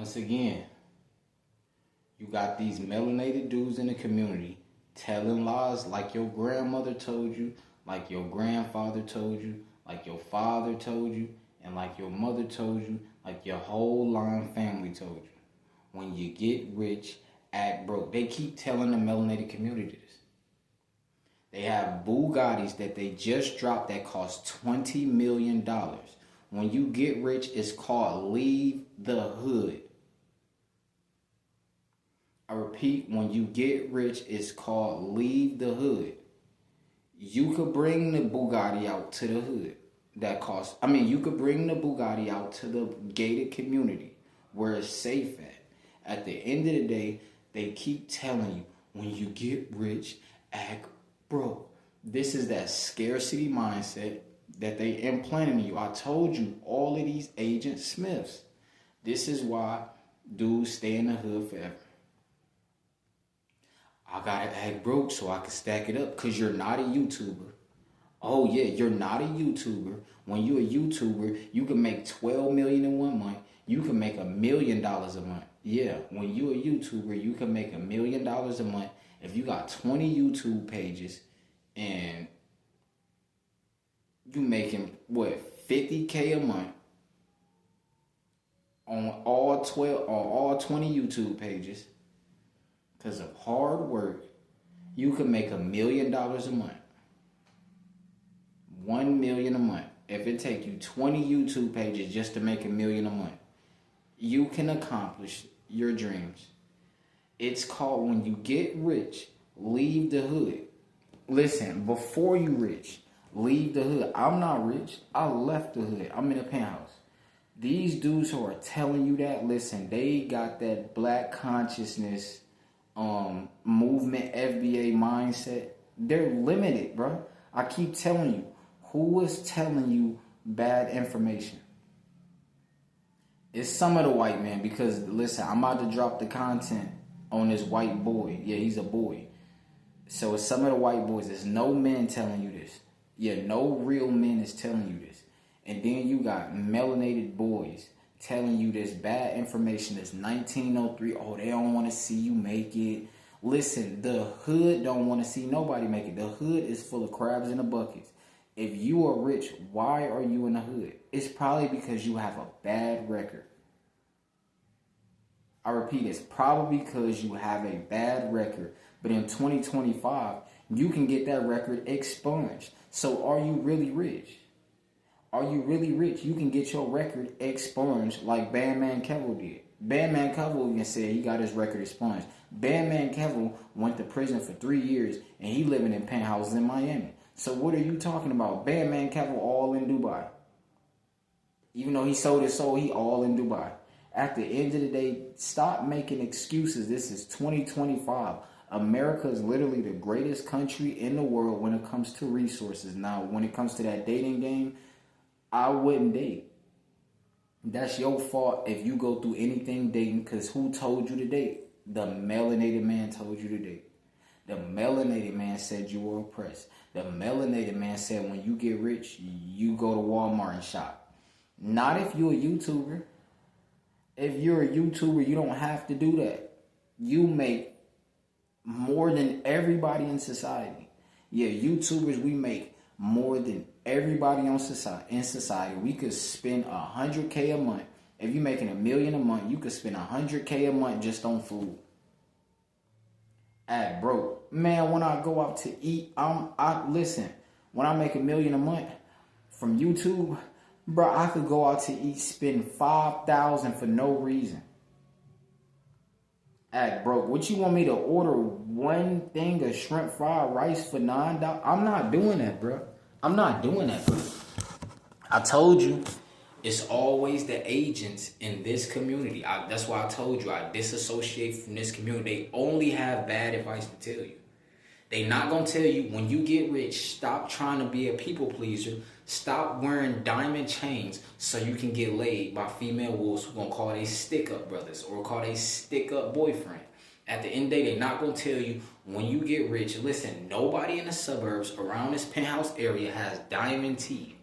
Once again, you got these melanated dudes in the community telling lies like your grandmother told you, like your grandfather told you, like your father told you, and like your mother told you, like your whole line family told you. When you get rich, act broke. They keep telling the melanated community this. They have Bugattis that they just dropped that cost $20 million. When you get rich, it's called leave the hood. I repeat, when you get rich, it's called leave the hood. You could bring the Bugatti out to the hood. You could bring the Bugatti out to the gated community where it's safe at. At the end of the day, they keep telling you, when you get rich, act broke. This is that scarcity mindset that they implanted in you. I told you, all of these Agent Smiths. This is why dudes stay in the hood forever. I gotta act broke so I can stack it up, because you're not a YouTuber. Oh yeah, you're not a YouTuber. When you're a YouTuber, you can make $12 million in 1 month. You can make $1 million a month. Yeah, when you're a YouTuber, you can make $1 million a month. If you got 20 YouTube pages and you making what, $50K a month on all 20 YouTube pages, because of hard work, you can make $1 million a month. 1 million a month. If it take you 20 YouTube pages just to make $1 million a month, you can accomplish your dreams. It's called, when you get rich, leave the hood. Listen, before you rich, leave the hood. I'm not rich. I left the hood. I'm in a penthouse. These dudes who are telling you that, listen, they got that black consciousness movement, FBA mindset. They're limited, bro. I keep telling you, who is telling you bad information? It's some of the white men, because listen, I'm about to drop the content on this white boy. Yeah, he's a boy. So it's some of the white boys. There's no men telling you this. Yeah, no real men is telling you this. And then you got melanated boys telling you this bad information. This 1903. Oh, they don't want to see you make it. Listen, the hood don't want to see nobody make it. The hood is full of crabs in the buckets. If you are rich, why are you in the hood? It's probably because you have a bad record. I repeat, it's probably because you have a bad record. But in 2025, you can get that record expunged. So are you really rich? Are you really rich? You can get your record expunged like Bandman Kevo did. Bandman Kevo even said he got his record expunged. Bandman Kevo went to prison for 3 years and he living in penthouses in Miami. So what are you talking about? Bandman Kevo all in Dubai. Even though he sold his soul, he all in Dubai. At the end of the day, stop making excuses. This is 2025. America is literally the greatest country in the world when it comes to resources. Now, when it comes to that dating game, I wouldn't date. That's your fault if you go through anything dating, because who told you to date? The melanated man told you to date. The melanated man said you were oppressed. The melanated man said when you get rich, you go to Walmart and shop. Not if you're a YouTuber. If you're a YouTuber, you don't have to do that. You make more than everybody in society. Yeah, YouTubers, we make more than everybody in society. We could spend $100K a month. If you're making $1 million a month, you could spend $100K a month just on food. Act broke. Man, when I go out to eat, listen, when I make $1 million a month from YouTube, bro, I could go out to eat, spend $5,000 for no reason. Act broke. What, you want me to order one thing of shrimp fried rice for $9? I'm not doing that, bro. I'm not doing that, bro. I told you, it's always the agents in this community. That's why I told you I disassociate from this community. They only have bad advice to tell you. They not going to tell you, when you get rich, stop trying to be a people pleaser. Stop wearing diamond chains so you can get laid by female wolves who going to call they stick-up brothers or call they stick-up boyfriend. At the end of the day, they're not going to tell you, when you get rich, listen, nobody in the suburbs around this penthouse area has diamond teeth.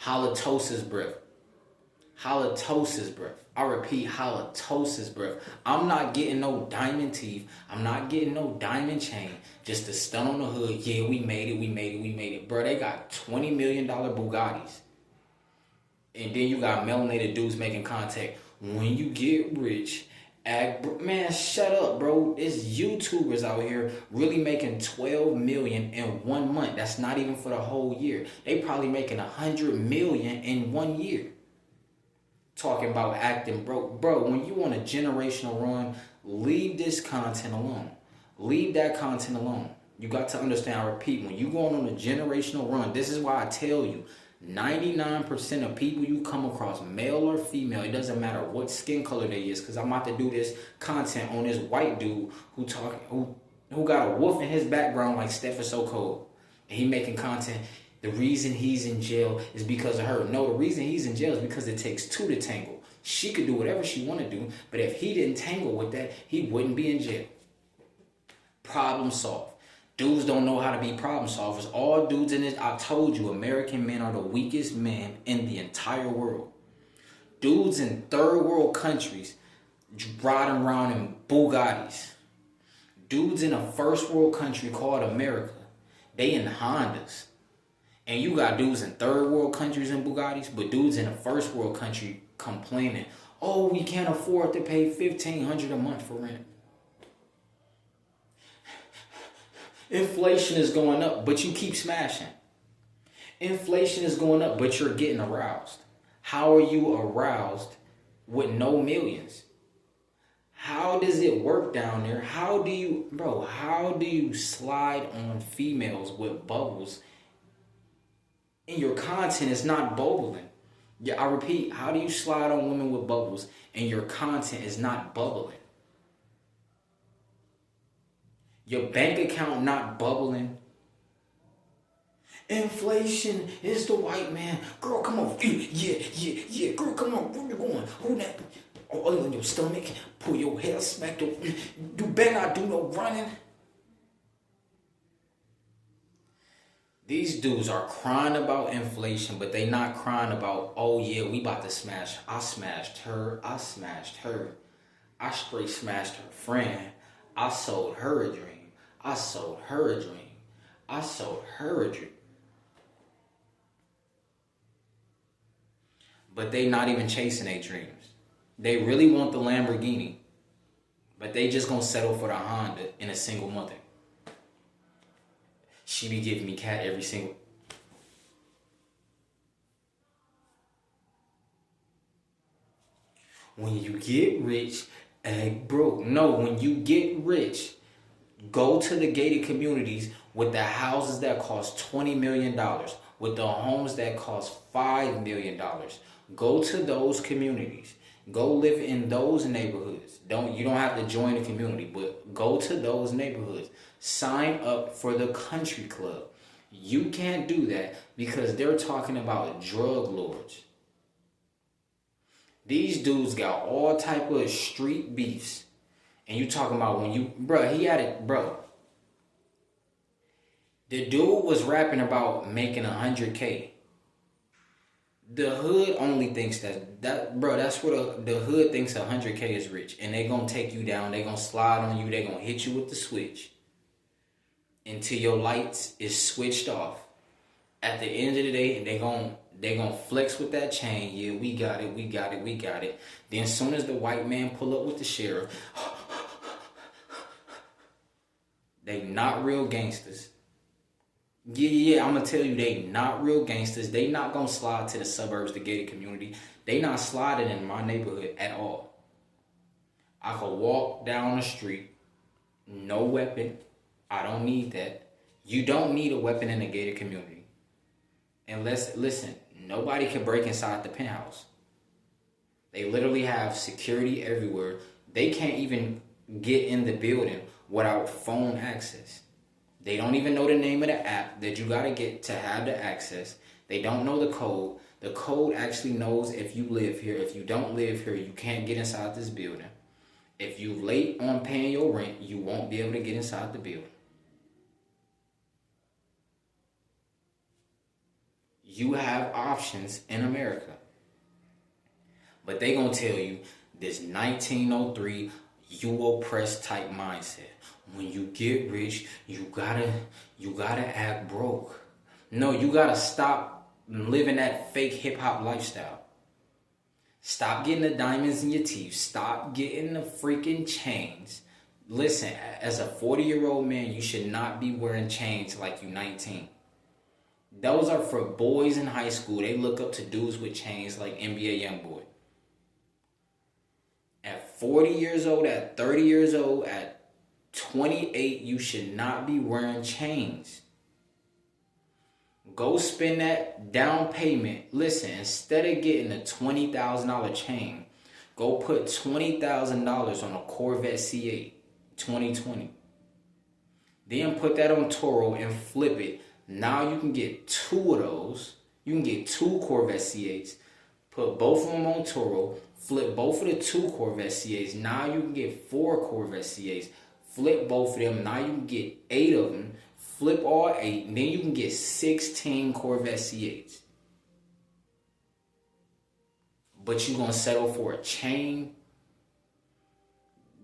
Halitosis breath. Halitosis breath. I repeat, halitosis breath. I'm not getting no diamond teeth. I'm not getting no diamond chain. Just a stun on the hood. Yeah, we made it. We made it. We made it. Bro, they got $20 million Bugattis. And then you got melanated dudes making contact. When you get rich, man, shut up, bro. It's YouTubers out here really making 12 million in 1 month. That's not even for the whole year. They probably making 100 million in 1 year. Talking about acting broke. Bro, when you on a generational run, leave this content alone. Leave that content alone. You got to understand, I repeat, when you going on a generational run, this is why I tell you, 99% of people you come across, male or female, it doesn't matter what skin color they is, because I'm about to do this content on this white dude who got a wolf in his background like Steph is so cold. And he making content. The reason he's in jail is because of her. No, the reason he's in jail is because it takes two to tangle. She could do whatever she want to do, but if he didn't tangle with that, he wouldn't be in jail. Problem solved. Dudes don't know how to be problem solvers. All dudes in this, I told you, American men are the weakest men in the entire world. Dudes in third world countries riding around in Bugattis. Dudes in a first world country called America, they in Hondas. And you got dudes in third world countries in Bugattis, but dudes in a first world country complaining, oh, we can't afford to pay $1,500 a month for rent. Inflation is going up, but you keep smashing. Inflation is going up, but you're getting aroused. How are you aroused with no millions? How does it work down there? How do you slide on females with bubbles and your content is not bubbling? Yeah, I repeat, how do you slide on women with bubbles and your content is not bubbling? Your bank account not bubbling. Inflation is the white man. Girl, come on. Yeah. Girl, come on. Where you going? Hold that all in your stomach. Pull your hair, smack your... You better not do no running. These dudes are crying about inflation, but they not crying about, oh yeah, we about to smash. I smashed her. I straight smashed her friend. I sold her a dream. I sold her a dream. But they not even chasing their dreams. They really want the Lamborghini, but they just gonna settle for the Honda in a single mother. She be giving me cat every single... When you get rich, act broke. No, when you get rich, go to the gated communities with the houses that cost $20 million, with the homes that cost $5 million. Go to those communities. Go live in those neighborhoods. You don't have to join the community, but go to those neighborhoods. Sign up for the country club. You can't do that because they're talking about drug lords. These dudes got all type of street beefs. And you talking about when you... Bro. The dude was rapping about making 100K. The hood only thinks that's what the hood thinks 100K is rich. And they gonna take you down. They gonna slide on you. They gonna hit you with the switch until your lights is switched off. At the end of the day, they gonna flex with that chain. Yeah, we got it. Then as soon as the white man pull up with the sheriff, they not real gangsters. Yeah, I'm gonna tell you, they not real gangsters. They not gonna slide to the suburbs, the gated community. They not sliding in my neighborhood at all. I could walk down the street, no weapon. I don't need that. You don't need a weapon in a gated community. Listen, nobody can break inside the penthouse. They literally have security everywhere. They can't even get in the building without phone access. They don't even know the name of the app that you gotta get to have the access. They don't know the code. The code actually knows if you live here. If you don't live here, you can't get inside this building. If you're late on paying your rent, you won't be able to get inside the building. You have options in America. But they gonna tell you this 1903 you oppressed type mindset. When you get rich, you gotta act broke. No, you gotta stop living that fake hip hop lifestyle. Stop getting the diamonds in your teeth. Stop getting the freaking chains. Listen, as a 40-year-old man, you should not be wearing chains like you 19. Those are for boys in high school. They look up to dudes with chains like NBA Youngboy. At 40 years old, at 30 years old, at 28, you should not be wearing chains. Go spend that down payment. Listen, instead of getting a $20,000 chain, go put $20,000 on a Corvette C8 2020. Then put that on Toro and flip it. Now you can get two of those. You can get two Corvette C8s. Put both of them on Toro. Flip both of the two Corvette C8s. Now you can get four Corvette C8s. Flip both of them. Now you can get 8 of them. Flip all 8. And then you can get 16 Corvette C8s. But you're going to settle for a chain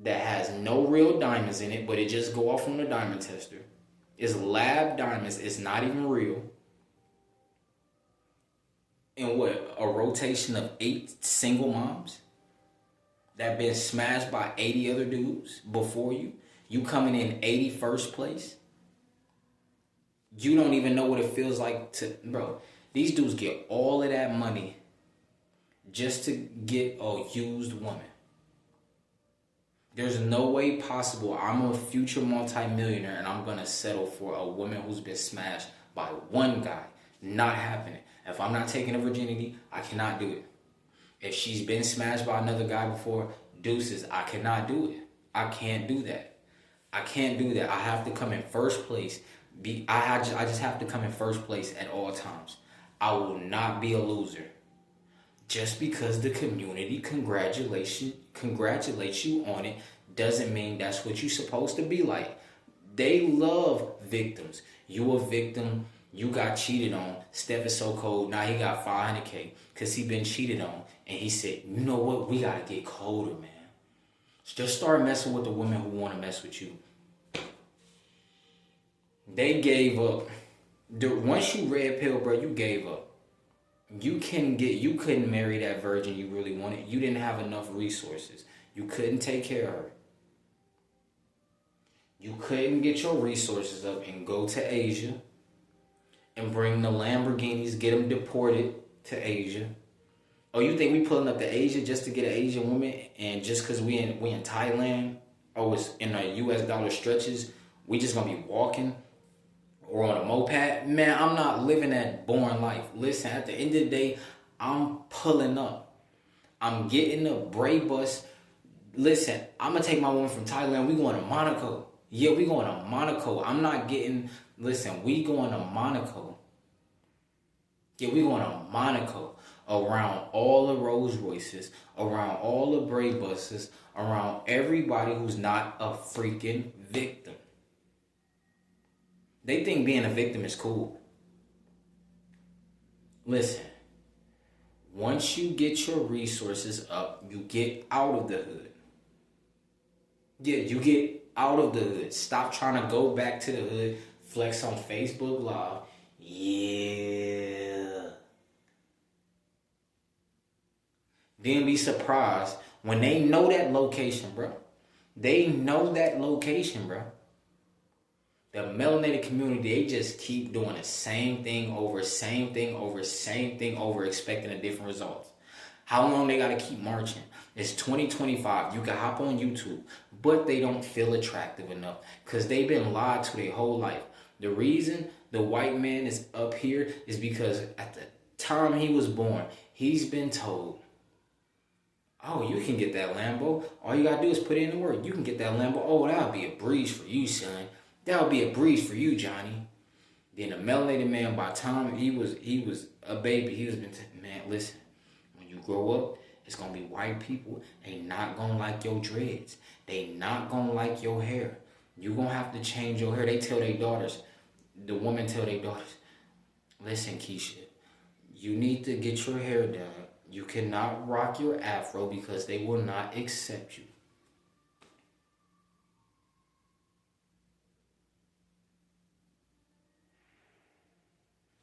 that has no real diamonds in it, but it just go off on the diamond tester. It's lab diamonds. It's not even real. And what? A rotation of 8 single moms that been smashed by 80 other dudes before you. You coming in 81st place. You don't even know what it feels like to... Bro, these dudes get all of that money just to get a used woman. There's no way possible I'm a future multimillionaire and I'm going to settle for a woman who's been smashed by one guy. Not happening. If I'm not taking her virginity, I cannot do it. If she's been smashed by another guy before, deuces, I cannot do it. I can't do that. I can't do that. I have to come in first place. I just have to come in first place at all times. I will not be a loser. Just because the community congratulates you on it doesn't mean that's what you're supposed to be like. They love victims. You a victim. You got cheated on. Steph is so cold. Now he got $500K because he been cheated on. And he said, you know what? We got to get colder, man. Just start messing with the women who want to mess with you. They gave up. Once you red pill, bro, you gave up. You couldn't marry that virgin you really wanted. You didn't have enough resources. You couldn't take care of her. You couldn't get your resources up and go to Asia and bring the Lamborghinis, get them deported to Asia. Oh, you think we pulling up to Asia just to get an Asian woman, and just because we in Thailand, or it's in the US dollar stretches, we just gonna be walking or on a moped? Man, I'm not living that boring life. Listen, at the end of the day, I'm pulling up. I'm getting a Bray bus. Listen, I'm gonna take my woman from Thailand. We going to Monaco. Yeah, we going to Monaco. I'm not getting... Listen, we going to Monaco. Yeah, we going to Monaco. Around all the Rolls Royces, around all the Bray buses, around everybody who's not a freaking victim. They think being a victim is cool. Listen, once you get your resources up, you get out of the hood. Yeah, you get out of the hood. Stop trying to go back to the hood, flex on Facebook Live. Yeah. Then be surprised when they know that location, bro. They know that location, bro. The melanated community, they just keep doing the same thing over, expecting a different result. How long they gotta keep marching? It's 2025. You can hop on YouTube, but they don't feel attractive enough because they've been lied to their whole life. The reason the white man is up here is because at the time he was born, he's been told, oh, you can get that Lambo. All you gotta do is put in the work. You can get that Lambo. Oh, that'll be a breeze for you, son. That'll be a breeze for you, Johnny. Then the melanated man, by the time he was a baby, he was been man, listen, when you grow up, it's gonna be white people. They not gonna like your dreads. They not gonna like your hair. You gonna have to change your hair. They tell their daughters, the women tell their daughters, listen, Keisha, you need to get your hair done. You cannot rock your afro because they will not accept you.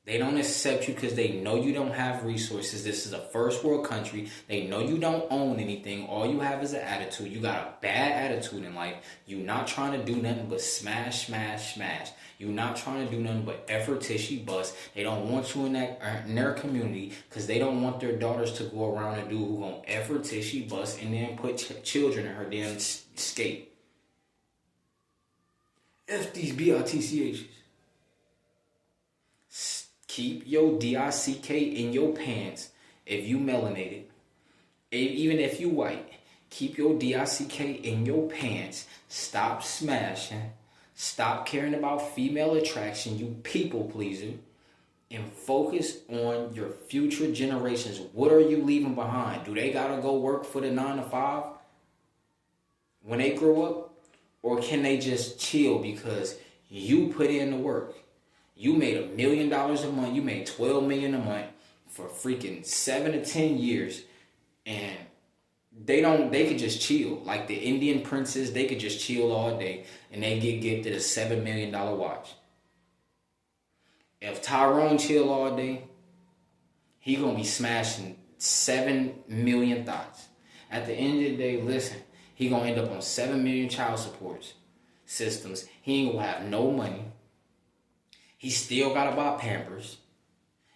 They don't accept you because they know you don't have resources. This is a first world country. They know you don't own anything. All you have is an attitude. You got a bad attitude in life. You're not trying to do nothing but smash, smash, smash. You're not trying to do nothing but effort tishy bust. They don't want you in their community because they don't want their daughters to go around and do who gonna effort tishy bust and then put children in her damn skate. F these BRTCHs. Keep your DICK in your pants if you melanated. Even if you white, keep your DICK in your pants. Stop smashing. Stop caring about female attraction, you people pleaser. And focus on your future generations. What are you leaving behind? Do they gotta go work for the 9 to 5 when they grow up? Or can they just chill because you put in the work? You made $1 million a month. You made $12 million a month for freaking 7 to 10 years, and they could just chill. Like the Indian princes, they could just chill all day, and they get gifted a $7 million watch. If Tyrone chill all day, he gonna be smashing 7 million thoughts. At the end of the day, listen, he gonna end up on 7 million child support systems. He ain't gonna have no money. He still gotta buy Pampers.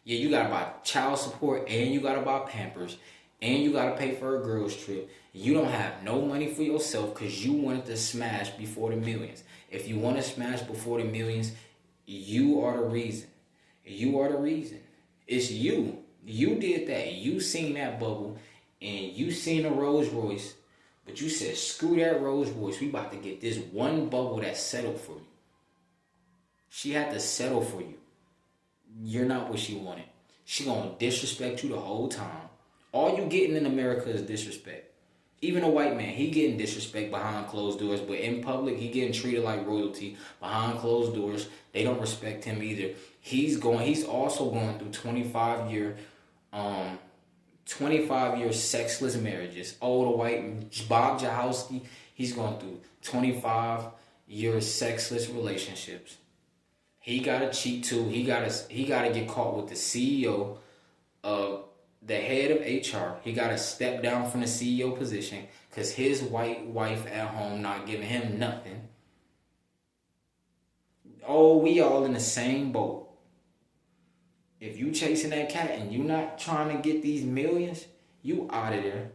Yeah, you gotta buy child support and you gotta buy Pampers and you gotta pay for a girls trip. You don't have no money for yourself because you wanted to smash before the millions. If you want to smash before the millions, you are the reason. You are the reason. It's you. You did that. You seen that bubble and you seen a Rolls Royce, but you said, screw that Rolls Royce. We about to get this one bubble that's settled for you. She had to settle for you. You're not what she wanted. She gonna disrespect you the whole time. All you getting in America is disrespect. Even a white man, he getting disrespect behind closed doors, but in public, he getting treated like royalty. Behind closed doors, they don't respect him either. He's also going through 25 year sexless marriages. Oh, the white Bob Jahowski, he's going through 25 year sexless relationships. He gotta cheat too. He gotta get caught with the CEO of the head of HR. He gotta step down from the CEO position because his white wife at home not giving him nothing. Oh, we all in the same boat. If you chasing that cat and you not trying to get these millions, you out of there.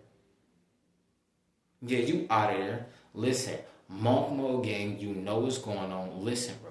Yeah, you out of there. Listen, Monk Mo gang, you know what's going on. Listen, bro.